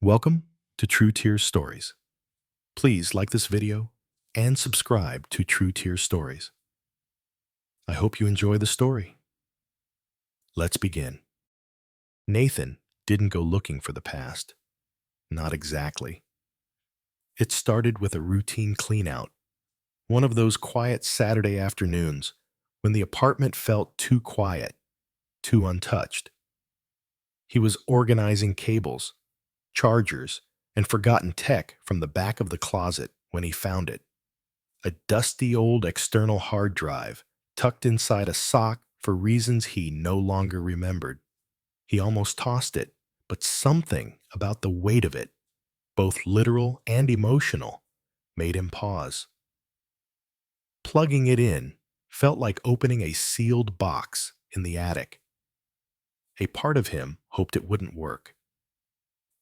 Welcome to True Tears Stories. Please like this video and subscribe to True Tears Stories. I hope you enjoy the story. Let's begin. Nathan didn't go looking for the past. Not exactly. It started with a routine clean-out, one of those quiet Saturday afternoons when the apartment felt too quiet, too untouched. He was organizing cables, chargers, and forgotten tech from the back of the closet when he found it. A dusty old external hard drive tucked inside a sock for reasons he no longer remembered. He almost tossed it, but something about the weight of it, both literal and emotional, made him pause. Plugging it in felt like opening a sealed box in the attic. A part of him hoped it wouldn't work,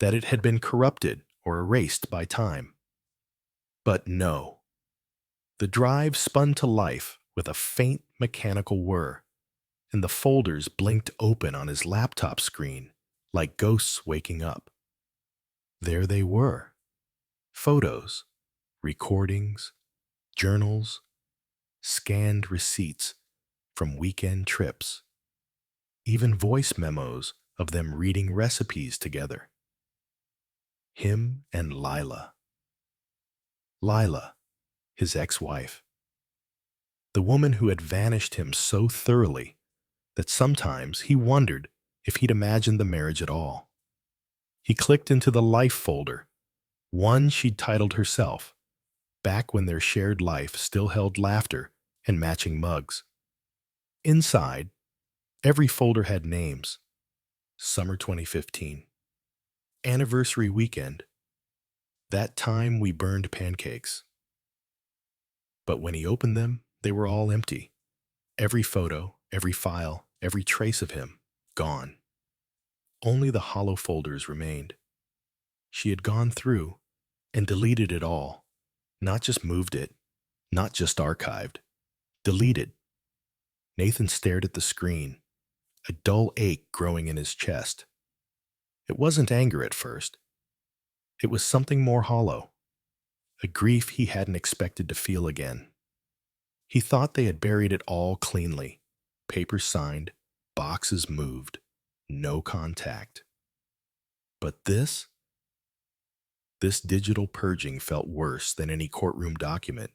that it had been corrupted or erased by time. But no. The drive spun to life with a faint mechanical whir, and the folders blinked open on his laptop screen like ghosts waking up. There they were. Photos, recordings, journals, scanned receipts from weekend trips, even voice memos of them reading recipes together. Him and Lila. Lila, his ex-wife. The woman who had vanished him so thoroughly that sometimes he wondered if he'd imagined the marriage at all. He clicked into the life folder, one she'd titled herself, back when their shared life still held laughter and matching mugs. Inside, every folder had names. Summer 2015. Anniversary weekend. That time we burned pancakes. But when he opened them, they were all empty. Every photo, every file, every trace of him, gone. Only the hollow folders remained. She had gone through and deleted it all, not just moved it, not just archived, deleted. Nathan stared at the screen, a dull ache growing in his chest. It wasn't anger at first. It was something more hollow, a grief he hadn't expected to feel again. He thought they had buried it all cleanly, papers signed, boxes moved, no contact. But this digital purging felt worse than any courtroom document.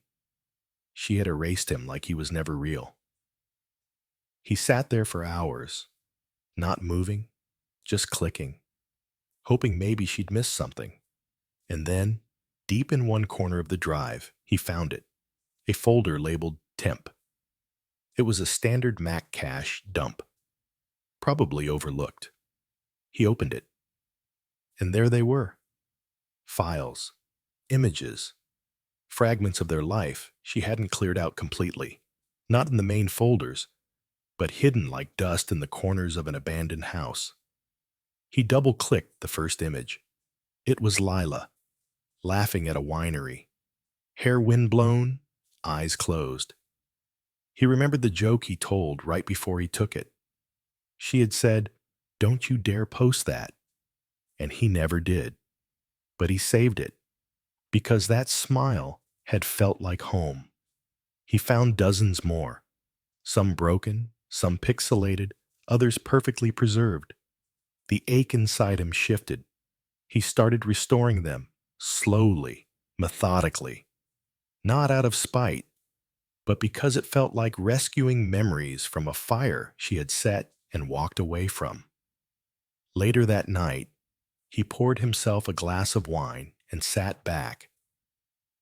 She had erased him like he was never real. He sat there for hours, not moving, just clicking, hoping maybe she'd missed something. And then, deep in one corner of the drive, he found it, a folder labeled Temp. It was a standard Mac cache dump, probably overlooked. He opened it, and there they were. Files, images, fragments of their life she hadn't cleared out completely, not in the main folders, but hidden like dust in the corners of an abandoned house. He double-clicked the first image. It was Lila, laughing at a winery, hair windblown, eyes closed. He remembered the joke he told right before he took it. She had said, "Don't you dare post that." And he never did. But he saved it, because that smile had felt like home. He found dozens more, some broken, some pixelated, others perfectly preserved. The ache inside him shifted. He started restoring them, slowly, methodically. Not out of spite, but because it felt like rescuing memories from a fire she had set and walked away from. Later that night, he poured himself a glass of wine and sat back,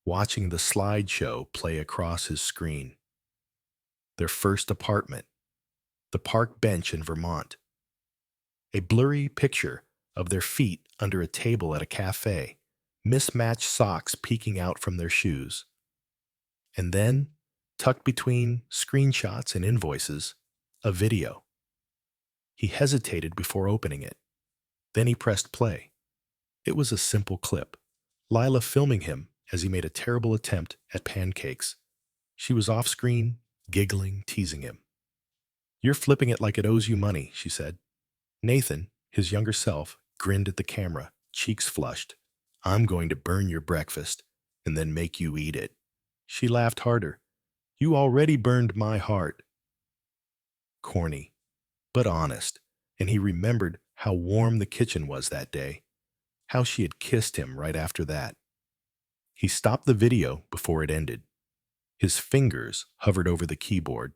watching the slideshow play across his screen. Their first apartment, the park bench in Vermont. A blurry picture of their feet under a table at a cafe, mismatched socks peeking out from their shoes. And then, tucked between screenshots and invoices, a video. He hesitated before opening it. Then he pressed play. It was a simple clip. Lila filming him as he made a terrible attempt at pancakes. She was off screen, giggling, teasing him. "You're flipping it like it owes you money," she said. Nathan, his younger self, grinned at the camera, cheeks flushed. "I'm going to burn your breakfast and then make you eat it." She laughed harder. "You already burned my heart." Corny, but honest, and he remembered how warm the kitchen was that day, how she had kissed him right after that. He stopped the video before it ended. His fingers hovered over the keyboard,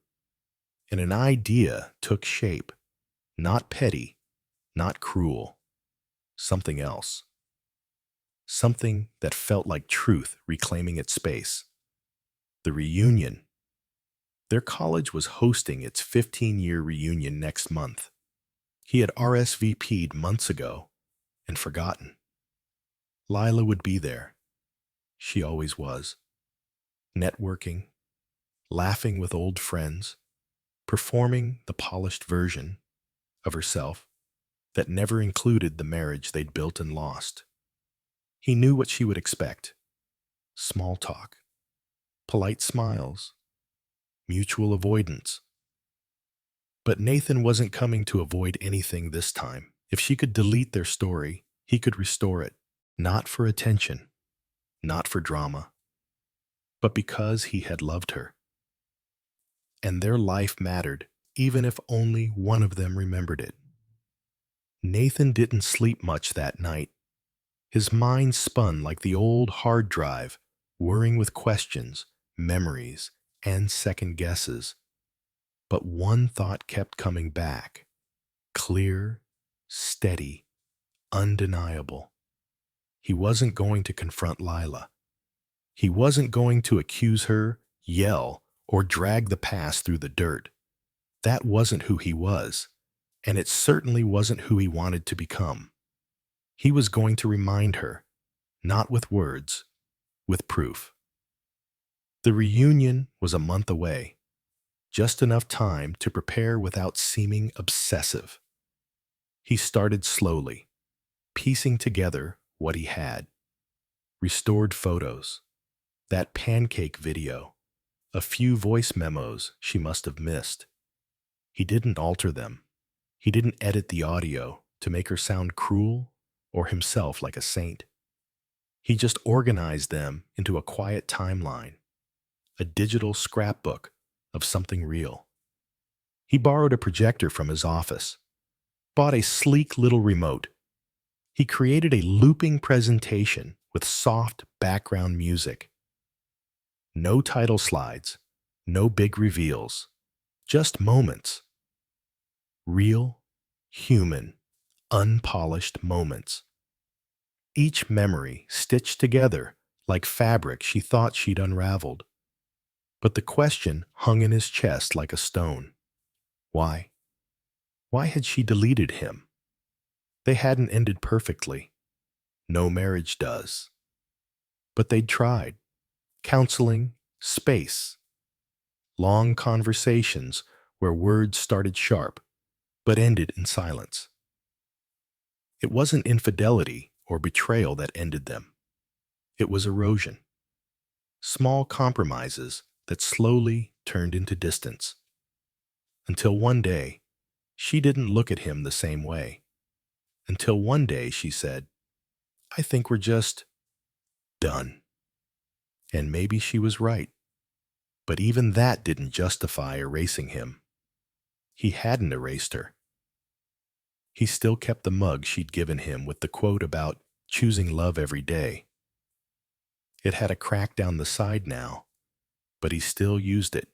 and an idea took shape. Not petty, not cruel, something else. Something that felt like truth reclaiming its space. The reunion. Their college was hosting its 15-year reunion next month. He had RSVP'd months ago and forgotten. Lila would be there. She always was. Networking, laughing with old friends, performing the polished version of herself that never included the marriage they'd built and lost. He knew what she would expect. Small talk, polite smiles, mutual avoidance. But Nathan wasn't coming to avoid anything this time. If she could delete their story, he could restore it. Not for attention, not for drama, but because he had loved her. And their life mattered, even if only one of them remembered it. Nathan didn't sleep much that night. His mind spun like the old hard drive, whirring with questions, memories, and second guesses. But one thought kept coming back. Clear, steady, undeniable. He wasn't going to confront Lila. He wasn't going to accuse her, yell, or drag the past through the dirt. That wasn't who he was, and it certainly wasn't who he wanted to become. He was going to remind her, not with words, with proof. The reunion was a month away, just enough time to prepare without seeming obsessive. He started slowly, piecing together what he had. Restored photos, that pancake video, a few voice memos she must have missed. He didn't alter them. He didn't edit the audio to make her sound cruel or himself like a saint. He just organized them into a quiet timeline, a digital scrapbook of something real. He borrowed a projector from his office, bought a sleek little remote. He created a looping presentation with soft background music. No title slides, no big reveals, just moments. Real, human, unpolished moments. Each memory stitched together like fabric she thought she'd unraveled. But the question hung in his chest like a stone. Why? Why had she deleted him? They hadn't ended perfectly. No marriage does. But they'd tried. Counseling, space. Long conversations where words started sharp, but ended in silence. It wasn't infidelity or betrayal that ended them. It was erosion. Small compromises that slowly turned into distance. Until one day, she didn't look at him the same way. Until one day she said, "I think we're just done." And maybe she was right. But even that didn't justify erasing him. He hadn't erased her. He still kept the mug she'd given him with the quote about choosing love every day. It had a crack down the side now, but he still used it.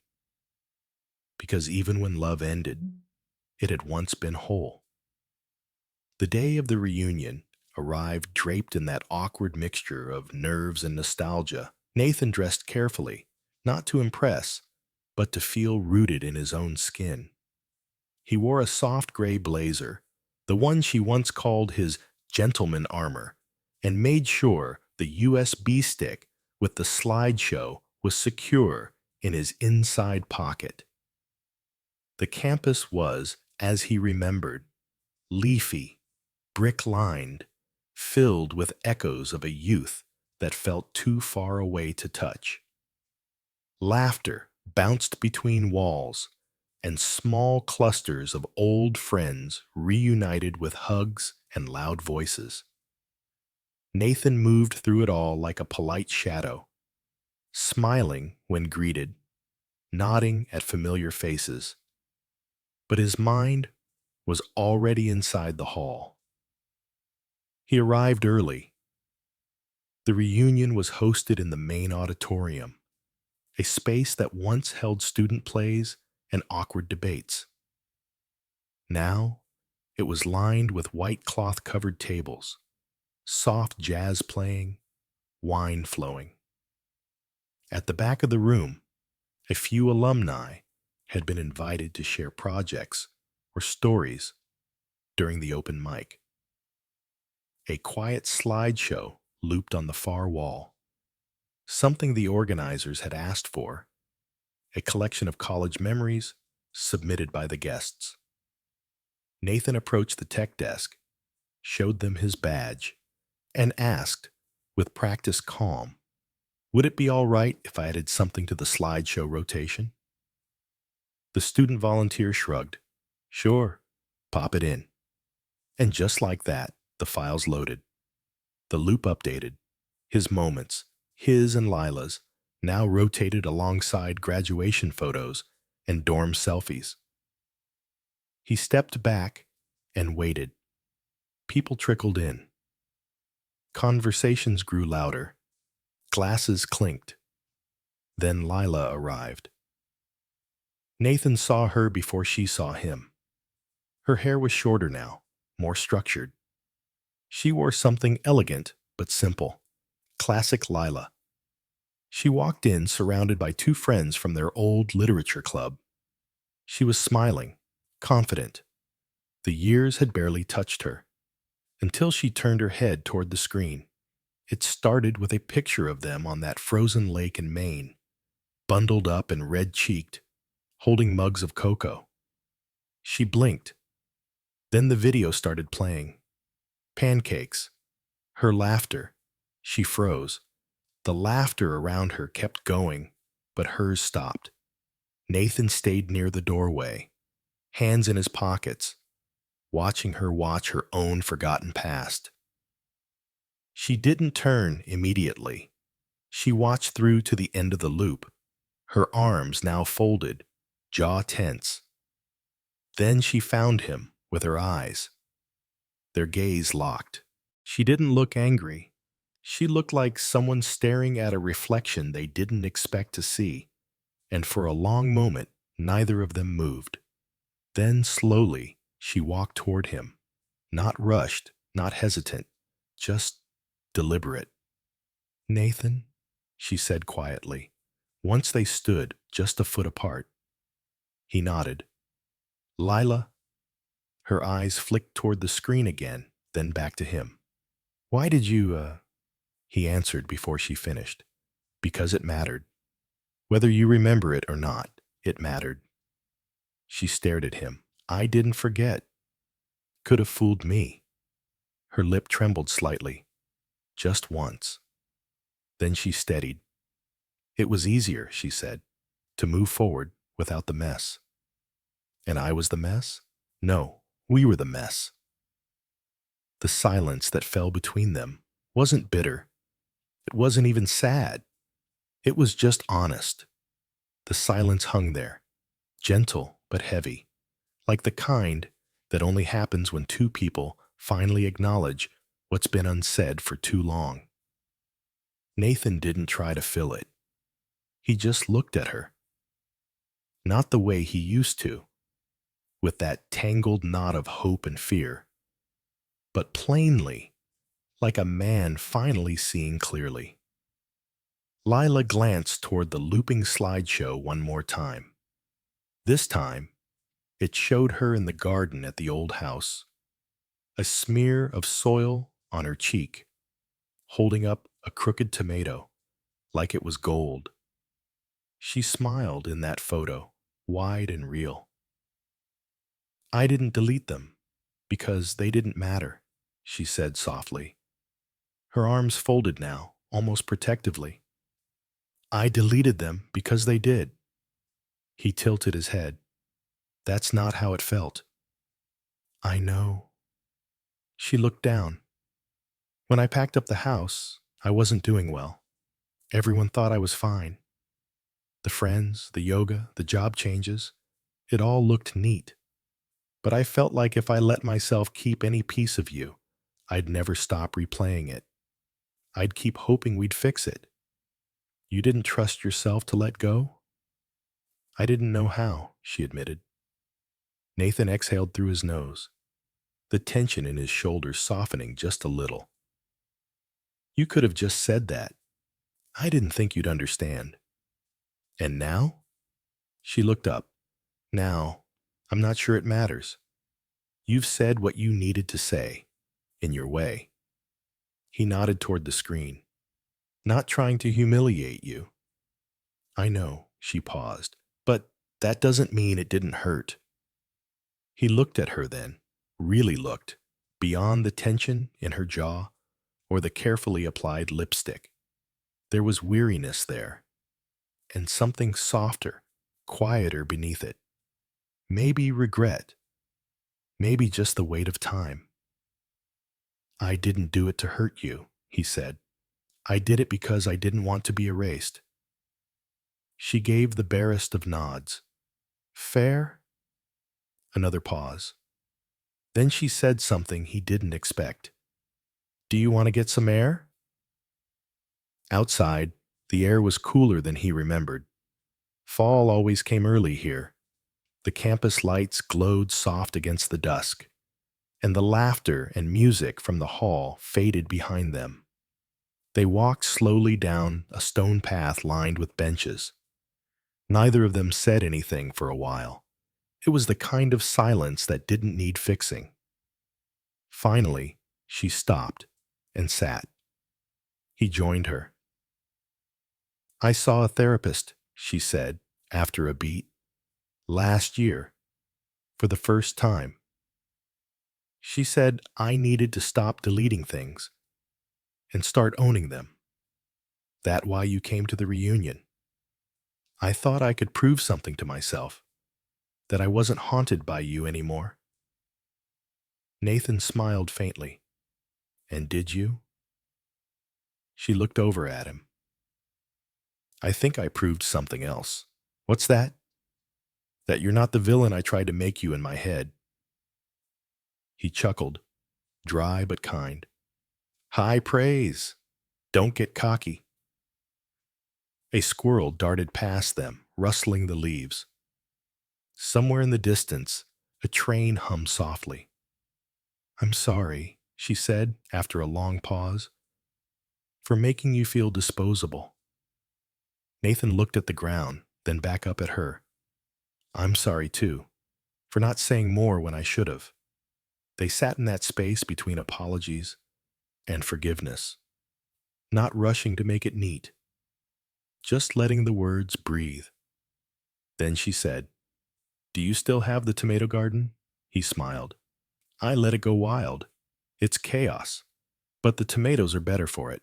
Because even when love ended, it had once been whole. The day of the reunion arrived draped in that awkward mixture of nerves and nostalgia. Nathan dressed carefully, not to impress, but to feel rooted in his own skin. He wore a soft gray blazer, the one she once called his gentleman armor, and made sure the USB stick with the slideshow was secure in his inside pocket. The campus was, as he remembered, leafy, brick-lined, filled with echoes of a youth that felt too far away to touch. Laughter bounced between walls, and small clusters of old friends reunited with hugs and loud voices. Nathan moved through it all like a polite shadow, smiling when greeted, nodding at familiar faces. But his mind was already inside the hall. He arrived early. The reunion was hosted in the main auditorium, a space that once held student plays and awkward debates. Now, it was lined with white cloth-covered tables, soft jazz playing, wine flowing. At the back of the room, a few alumni had been invited to share projects or stories during the open mic. A quiet slideshow looped on the far wall, something the organizers had asked for, a collection of college memories submitted by the guests. Nathan approached the tech desk, showed them his badge, and asked, with practiced calm, would it be all right if I added something to the slideshow rotation? The student volunteer shrugged. Sure, pop it in. And just like that, the files loaded. The loop updated. His moments, his and Lila's, now rotated alongside graduation photos and dorm selfies. He stepped back and waited. People trickled in. Conversations grew louder. Glasses clinked. Then Lila arrived. Nathan saw her before she saw him. Her hair was shorter now, more structured. She wore something elegant but simple. Classic Lila. She walked in surrounded by two friends from their old literature club. She was smiling, confident. The years had barely touched her, until she turned her head toward the screen. It started with a picture of them on that frozen lake in Maine, bundled up and red-cheeked, holding mugs of cocoa. She blinked. Then the video started playing. Pancakes. Her laughter. She froze. The laughter around her kept going, but hers stopped. Nathan stayed near the doorway, hands in his pockets, watching her watch her own forgotten past. She didn't turn immediately. She watched through to the end of the loop, her arms now folded, jaw tense. Then she found him with her eyes. Their gaze locked. She didn't look angry. She looked like someone staring at a reflection they didn't expect to see, and for a long moment, neither of them moved. Then slowly, she walked toward him, not rushed, not hesitant, just deliberate. Nathan, she said quietly, once they stood just a foot apart. He nodded. Lila? Her eyes flicked toward the screen again, then back to him. Why did you, He answered before she finished. Because it mattered. Whether you remember it or not, it mattered. She stared at him. I didn't forget. Could have fooled me. Her lip trembled slightly. Just once. Then she steadied. It was easier, she said, to move forward without the mess. And I was the mess? No, we were the mess. The silence that fell between them wasn't bitter. It wasn't even sad. It was just honest. The silence hung there, gentle but heavy, like the kind that only happens when two people finally acknowledge what's been unsaid for too long. Nathan didn't try to fill it. He just looked at her. Not the way he used to, with that tangled knot of hope and fear, but plainly, like a man finally seeing clearly. Lila glanced toward the looping slideshow one more time. This time, it showed her in the garden at the old house, a smear of soil on her cheek, holding up a crooked tomato, like it was gold. She smiled in that photo, wide and real. I didn't delete them, because they didn't matter, she said softly. Her arms folded now, almost protectively. I deleted them because they did. He tilted his head. That's not how it felt. I know. She looked down. When I packed up the house, I wasn't doing well. Everyone thought I was fine. The friends, the yoga, the job changes, it all looked neat. But I felt like if I let myself keep any piece of you, I'd never stop replaying it. I'd keep hoping we'd fix it. You didn't trust yourself to let go? I didn't know how, she admitted. Nathan exhaled through his nose, the tension in his shoulders softening just a little. You could have just said that. I didn't think you'd understand. And now? She looked up. Now, I'm not sure it matters. You've said what you needed to say, in your way. He nodded toward the screen. Not trying to humiliate you. I know, she paused, but that doesn't mean it didn't hurt. He looked at her then, really looked, beyond the tension in her jaw or the carefully applied lipstick. There was weariness there, and something softer, quieter beneath it. Maybe regret. Maybe just the weight of time. I didn't do it to hurt you, he said. I did it because I didn't want to be erased. She gave the barest of nods. Fair? Another pause. Then she said something he didn't expect. Do you want to get some air? Outside, the air was cooler than he remembered. Fall always came early here. The campus lights glowed soft against the dusk, and the laughter and music from the hall faded behind them. They walked slowly down a stone path lined with benches. Neither of them said anything for a while. It was the kind of silence that didn't need fixing. Finally, she stopped and sat. He joined her. I saw a therapist, she said, after a beat. Last year, for the first time. She said I needed to stop deleting things and start owning them. That why you came to the reunion? I thought I could prove something to myself, that I wasn't haunted by you anymore. Nathan smiled faintly. And did you? She looked over at him. I think I proved something else. What's that? That you're not the villain I tried to make you in my head. He chuckled, dry but kind. High praise. Don't get cocky. A squirrel darted past them, rustling the leaves. Somewhere in the distance, a train hummed softly. I'm sorry, she said after a long pause, for making you feel disposable. Nathan looked at the ground, then back up at her. I'm sorry too, for not saying more when I should have. They sat in that space between apologies and forgiveness, not rushing to make it neat, just letting the words breathe. Then she said, Do you still have the tomato garden? He smiled. I let it go wild. It's chaos, but the tomatoes are better for it.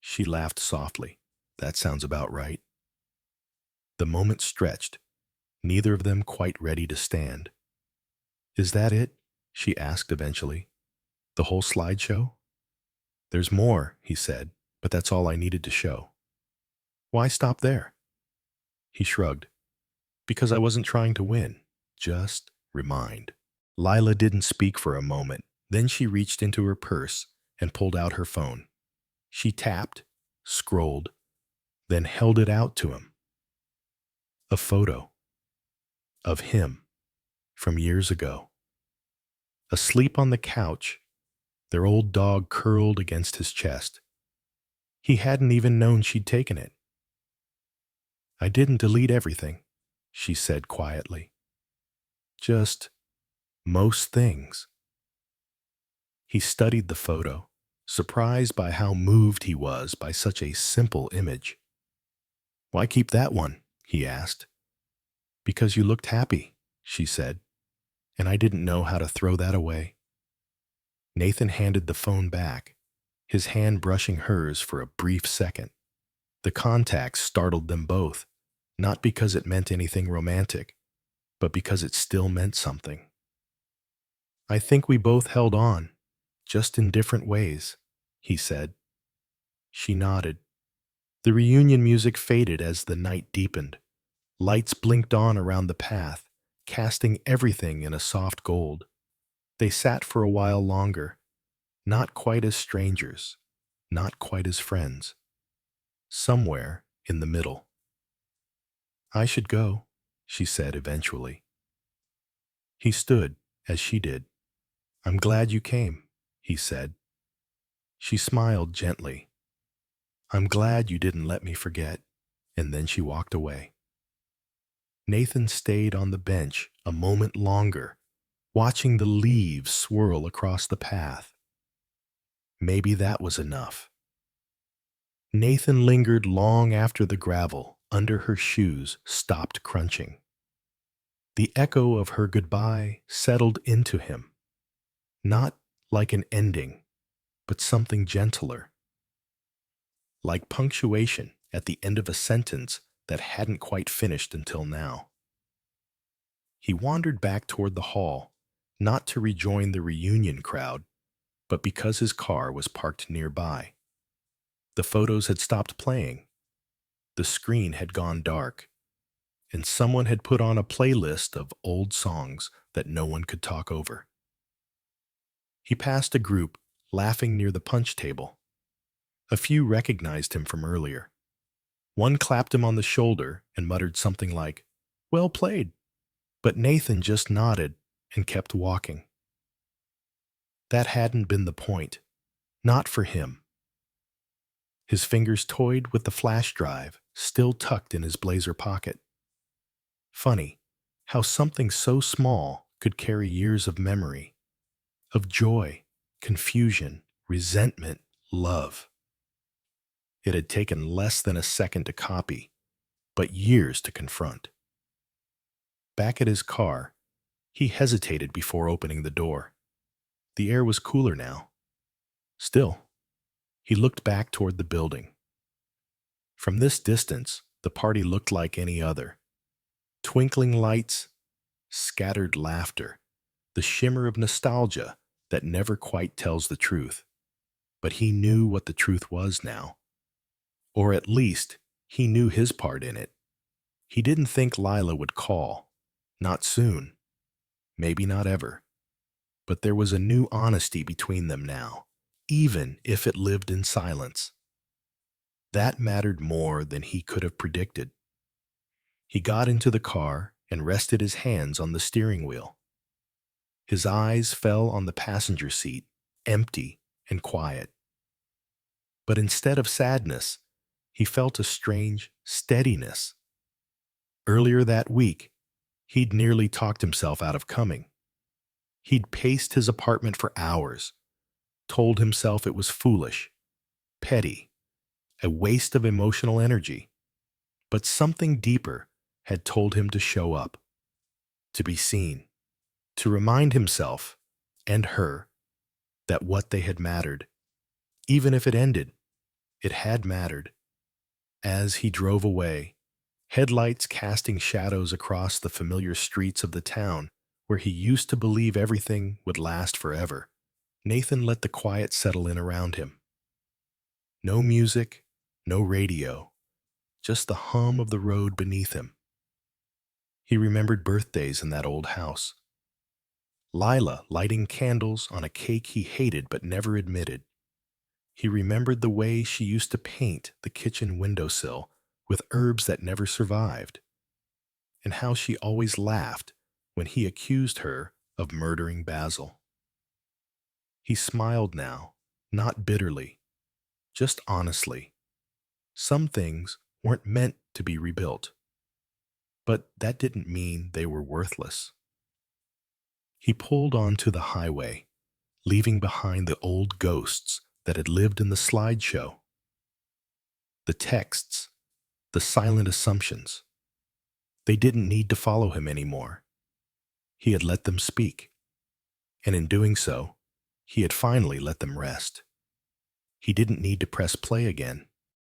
She laughed softly. That sounds about right. The moment stretched, neither of them quite ready to stand. Is that it? She asked eventually. The whole slideshow? There's more, he said, but that's all I needed to show. Why stop there? He shrugged. Because I wasn't trying to win, just remind. Lila didn't speak for a moment. Then she reached into her purse and pulled out her phone. She tapped, scrolled, then held it out to him. A photo of him from years ago. Asleep on the couch, their old dog curled against his chest. He hadn't even known she'd taken it. I didn't delete everything, she said quietly. Just most things. He studied the photo, surprised by how moved he was by such a simple image. Why keep that one? He asked. Because you looked happy, she said, and I didn't know how to throw that away. Nathan handed the phone back, his hand brushing hers for a brief second. The contact startled them both, not because it meant anything romantic, but because it still meant something. I think we both held on, just in different ways, he said. She nodded. The reunion music faded as the night deepened. Lights blinked on around the path, casting everything in a soft gold. They sat for a while longer, not quite as strangers, not quite as friends. Somewhere in the middle. I should go, she said eventually. He stood, as she did. I'm glad you came, he said. She smiled gently. I'm glad you didn't let me forget. And then she walked away. Nathan stayed on the bench a moment longer, watching the leaves swirl across the path. Maybe that was enough. Nathan lingered long after the gravel under her shoes stopped crunching. The echo of her goodbye settled into him, not like an ending, but something gentler, like punctuation at the end of a sentence that hadn't quite finished until now. He wandered back toward the hall, not to rejoin the reunion crowd, but because his car was parked nearby. The photos had stopped playing. The screen had gone dark, and someone had put on a playlist of old songs that no one could talk over. He passed a group laughing near the punch table. A few recognized him from earlier. One clapped him on the shoulder and muttered something like, "Well played." But Nathan just nodded and kept walking. That hadn't been the point. Not for him. His fingers toyed with the flash drive, still tucked in his blazer pocket. Funny how something so small could carry years of memory, of joy, confusion, resentment, love. It had taken less than a second to copy, but years to confront. Back at his car, he hesitated before opening the door. The air was cooler now. Still, he looked back toward the building. From this distance, the party looked like any other. Twinkling lights, scattered laughter, the shimmer of nostalgia that never quite tells the truth. But he knew what the truth was now. Or at least, he knew his part in it. He didn't think Lila would call. Not soon. Maybe not ever. But there was a new honesty between them now, even if it lived in silence. That mattered more than he could have predicted. He got into the car and rested his hands on the steering wheel. His eyes fell on the passenger seat, empty and quiet. But instead of sadness, he felt a strange steadiness. Earlier that week, he'd nearly talked himself out of coming. He'd paced his apartment for hours, told himself it was foolish, petty, a waste of emotional energy. But something deeper had told him to show up, to be seen, to remind himself and her that what they had mattered. Even if it ended, it had mattered. As he drove away, headlights casting shadows across the familiar streets of the town where he used to believe everything would last forever, Nathan let the quiet settle in around him. No music, no radio, just the hum of the road beneath him. He remembered birthdays in that old house. Lila lighting candles on a cake he hated but never admitted. He remembered the way she used to paint the kitchen windowsill with herbs that never survived, and how she always laughed when he accused her of murdering Basil. He smiled now, not bitterly, just honestly. Some things weren't meant to be rebuilt, but that didn't mean they were worthless. He pulled onto the highway, leaving behind the old ghosts that had lived in the slideshow. The texts, the silent assumptions. They didn't need to follow him anymore. He had let them speak, and in doing so, he had finally let them rest. He didn't need to press play again.